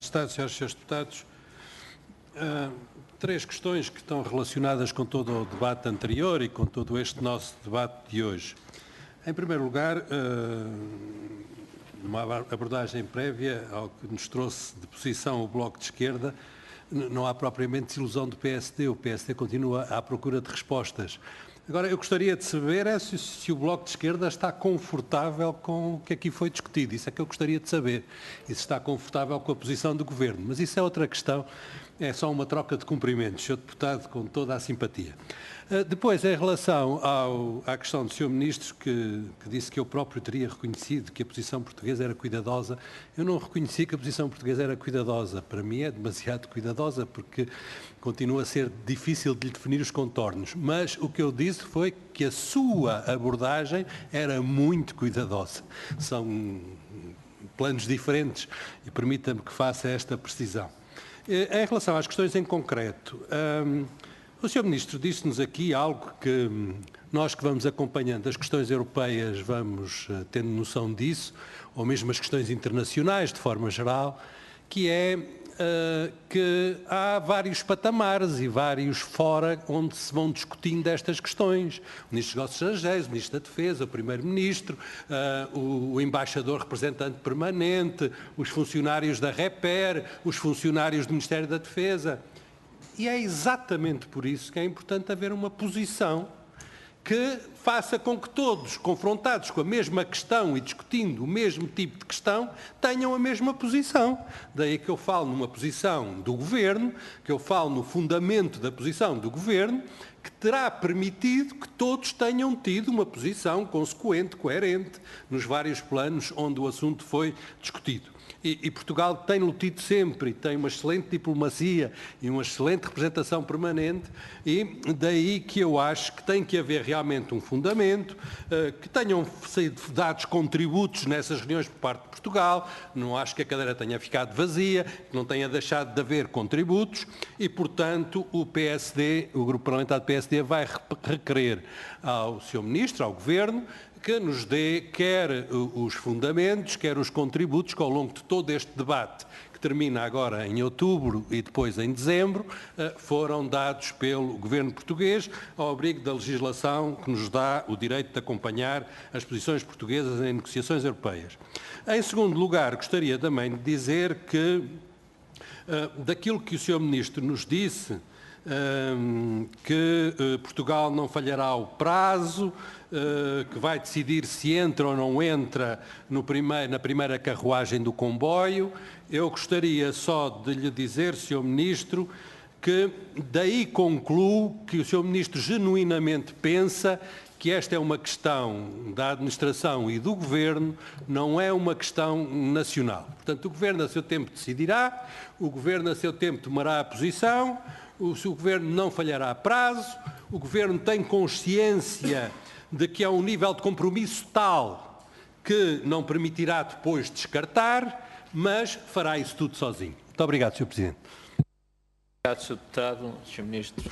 Estados, senhores deputados, três questões que estão relacionadas com todo o debate anterior e com todo este nosso debate de hoje. Em primeiro lugar, uma abordagem prévia ao que nos trouxe de posição o Bloco de Esquerda, não há propriamente desilusão do PSD, o PSD continua à procura de respostas. Agora, eu gostaria de saber se o Bloco de Esquerda está confortável com o que aqui foi discutido. Isso é que eu gostaria de saber. E se está confortável com a posição do Governo. Mas isso é outra questão. É só uma troca de cumprimentos, Sr. Deputado, com toda a simpatia. Depois, em relação à questão do Sr. Ministro, que disse que eu próprio teria reconhecido que a posição portuguesa era cuidadosa, eu não reconheci que a posição portuguesa era cuidadosa. Para mim é demasiado cuidadosa, porque continua a ser difícil de lhe definir os contornos. Mas o que eu disse foi que a sua abordagem era muito cuidadosa. São planos diferentes e permita-me que faça esta precisão. Em relação às questões em concreto, o Sr. Ministro disse-nos aqui algo que nós que vamos acompanhando as questões europeias vamos tendo noção disso, ou mesmo as questões internacionais de forma geral, que é que há vários patamares e vários fora onde se vão discutindo estas questões. O Ministro dos Negócios Estrangeiros, o Ministro da Defesa, o Primeiro-Ministro, o Embaixador Representante Permanente, os funcionários da REPER, os funcionários do Ministério da Defesa. E é exatamente por isso que é importante haver uma posição que faça com que todos, confrontados com a mesma questão e discutindo o mesmo tipo de questão, tenham a mesma posição. Daí que eu falo numa posição do Governo, que eu falo no fundamento da posição do Governo, que terá permitido que todos tenham tido uma posição consequente, coerente, nos vários planos onde o assunto foi discutido. E Portugal tem-no tido sempre, e tem uma excelente diplomacia e uma excelente representação permanente, e daí que eu acho que tem que haver realmente um fundamento, que tenham sido dados contributos nessas reuniões por parte de Portugal, não acho que a cadeira tenha ficado vazia, que não tenha deixado de haver contributos, e, portanto, o PSD, o Grupo Parlamentar do PSD, vai requerer ao Sr. Ministro, ao Governo, que nos dê quer os fundamentos, quer os contributos que ao longo de todo este debate, que termina agora em outubro e depois em dezembro, foram dados pelo Governo português ao abrigo da legislação que nos dá o direito de acompanhar as posições portuguesas em negociações europeias. Em segundo lugar, gostaria também de dizer que daquilo que o Sr. Ministro nos disse, que Portugal não falhará o prazo, que vai decidir se entra ou não entra na primeira carruagem do comboio. Eu gostaria só de lhe dizer, Sr. Ministro, que daí concluo que o Sr. Ministro genuinamente pensa que esta é uma questão da administração e do Governo, não é uma questão nacional. Portanto, o Governo a seu tempo decidirá, o Governo a seu tempo tomará a posição, o Governo não falhará a prazo, o Governo tem consciência de que é um nível de compromisso tal que não permitirá depois descartar, mas fará isso tudo sozinho. Muito obrigado, Sr. Presidente. Obrigado, Sr. Deputado. Sr. Ministro.